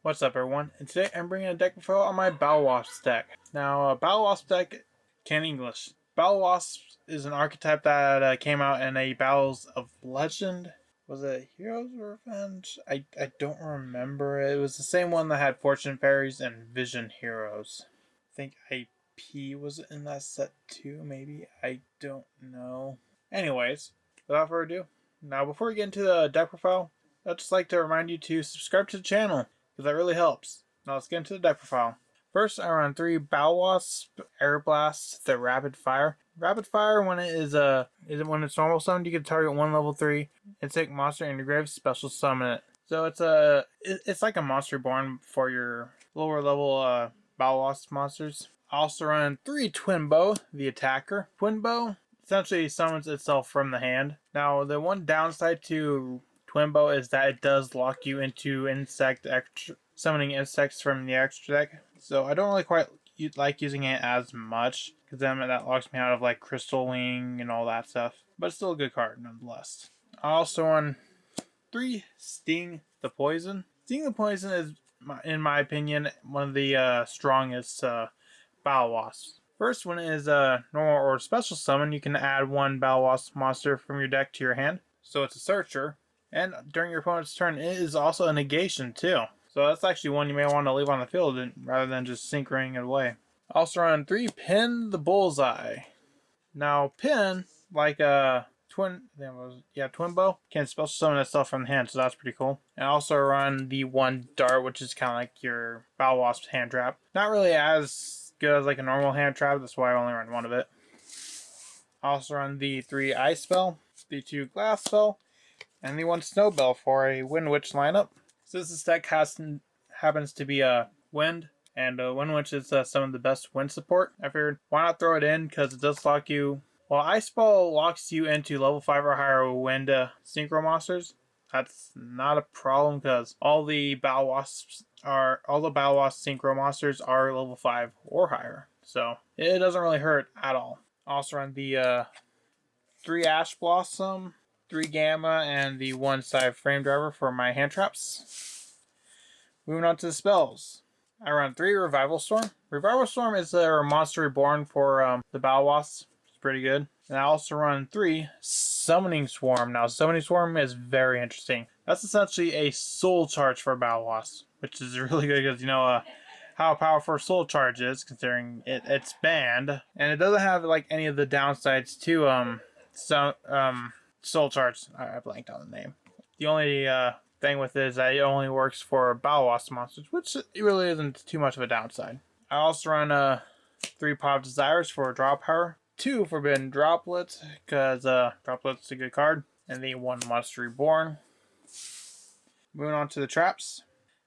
What's up everyone, and today I'm bringing a deck profile on my Battlewasp deck. Now, Battlewasp deck can English. Battlewasp is an archetype that came out in a Battles of Legend. Was it Heroes Revenge? I don't remember. It was the same one that had Fortune Fairies and Vision Heroes. I think IP was in that set too, maybe? I don't know. Anyways, without further ado, now before we get into the deck profile, I'd just like to remind you to subscribe to the channel, because that really helps. Now let's get into the deck profile. First, I run 3 Battlewasp Air Blast, the Rapid Fire. Rapid Fire, when it's normal summoned, you can target one level 3 insect monster in your grave, special summon it. So it's like a monster born for your lower level Battlewasp monsters. I also run 3 Twin Bow, the Attacker. Twin Bow essentially summons itself from the hand. Now, the one downside to Twin Bow is that it does lock you into summoning insects from the extra deck. So I don't really quite like using it as much, because then that locks me out of like Crystal Wing and all that stuff. But it's still a good card nonetheless. I also run 3 Sting the Poison. Sting the Poison is, in my opinion, one of the strongest Battlewasps. First one is normal or special summon. You can add 1 Battlewasp monster from your deck to your hand. So it's a searcher. And during your opponent's turn, it is also a negation too. So that's actually one you may want to leave on the field rather than just synchroning it away. Also run 3 Pin the Bullseye. Now Pin, like Twin Bow, can special summon itself from the hand, so that's pretty cool. And also run the 1 Dart, which is kind of like your Battlewasp hand trap. Not really as good as like a normal hand trap, that's why I only run 1 of it. I also run the 3 Ice Spell, the 2 Glass Spell, and the 1 Snowbell for a Wind Witch lineup. Since this deck happens to be a Wind, and Wind Witch is some of the best wind support, I figured why not throw it in, because it does lock you. Well, Ice Ball locks you into level 5 or higher wind synchro monsters. That's not a problem, because all the Battlewasp synchro monsters are level 5 or higher, so it doesn't really hurt at all. I also run the 3 Ash Blossom, 3 Gamma, and the 1 side Frame Driver for my hand traps. Moving on to the spells. I run 3 Revival Storm. Revival Storm is a monster reborn for the Battlewasp. It's pretty good. And I also run 3 Summoning Swarm. Now, Summoning Swarm is very interesting. That's essentially a soul charge for Battlewasp, which is really good because you know how powerful Soul Charge is, considering it's banned, and it doesn't have like any of the downsides to Soul Charge. I blanked on the name. The only thing with it is that it only works for Battlewasp monsters, which really isn't too much of a downside. I also run 3 Pop Desires for draw power, 2 Forbidden Droplets, because Droplet's a good card, and the 1 Monster Reborn. Moving on to the traps.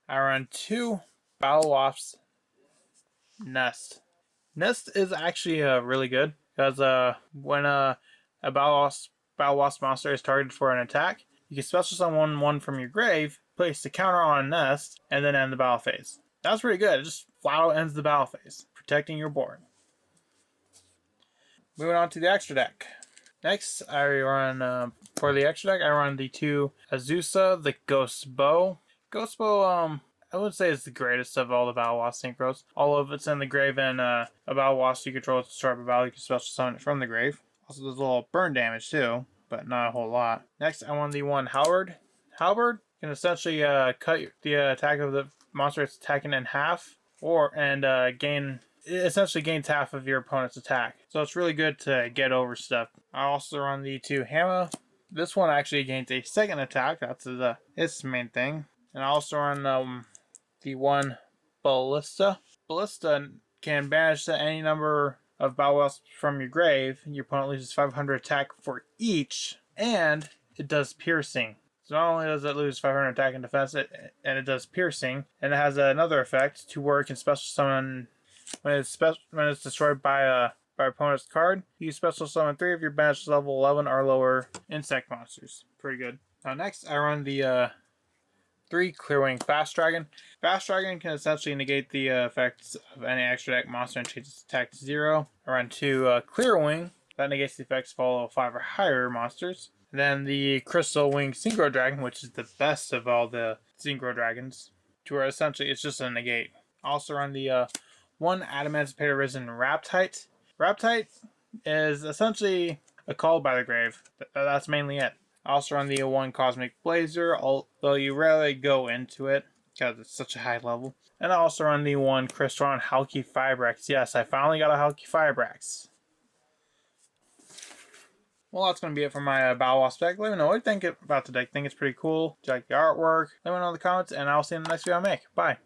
I run 2 Battlewasp Nest. Nest is actually really good, because when a Battlewasp monster is targeted for an attack, you can special summon 1 from your grave, place the counter on a Nest, and then end the battle phase. That's pretty good. It just flat out ends the battle phase, protecting your board. Moving on to the extra deck. Next, I run, for the extra deck, I run the 2 Azusa, the Ghost Bow. Ghost Bow, I would say it's the greatest of all the Battlewasp synchros. All of it's in the grave, and a Battlewasp you control to start a battle, you can special summon it from the grave. Also, there's a little burn damage too, but not a whole lot. Next, I want the 1 Halberd. Halberd can essentially cut the attack of the monster it's attacking in half, essentially gains half of your opponent's attack. So it's really good to get over stuff. I also run the 2 Hammer. This one actually gains a second attack. That's its main thing. And I also run the 1 Ballista. Ballista can banish any number of Battlewasps from your grave. Your opponent loses 500 attack for each, and it does piercing. So not only does it lose 500 attack and defense, and it does piercing, and it has another effect to where it can special summon when it's destroyed by opponent's card. You special summon 3 of your banished level 11 or lower insect monsters. Pretty good. Now next, I run the 3 Clearwing Fast Dragon. Fast Dragon can essentially negate the effects of any extra deck monster and change its attack to 0. I run 2 Clearwing. That negates the effects of all level 5 or higher monsters. And then the Crystal Wing Synchro Dragon, which is the best of all the Synchro Dragons. to where essentially it's just a negate. Also run the 1 Adamantipator Risen Raptite. Raptite is essentially a Call by the Grave. That's mainly it. I also run the 1 Cosmic Blazer, although you rarely go into it because it's such a high level. And I also run the 1 Crystron Halki Fibrax. Yes, I finally got a Halki Fibrax. Well, that's going to be it for my Battlewasp deck. Let me know what you think about the deck. I think it's pretty cool. Do you like the artwork? Let me know in the comments, and I'll see you in the next video I make. Bye.